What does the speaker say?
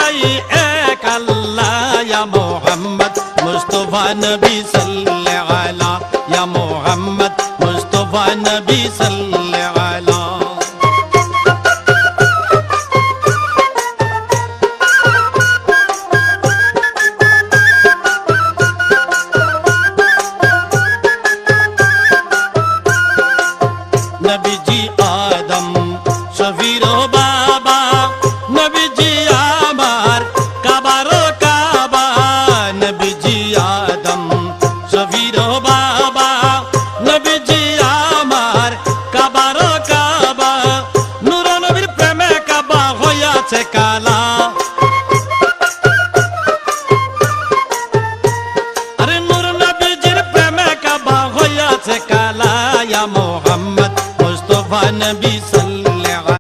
চাই এক আল্লাহ ইয়া মুহাম্মদ মুস্তাফা নবী সাল্লাল্লাহু আলা ইয়া মুহাম্মদ মুস্তাফা নবী সাল্লাল্লাহু আলা नबी जी आदम शफीर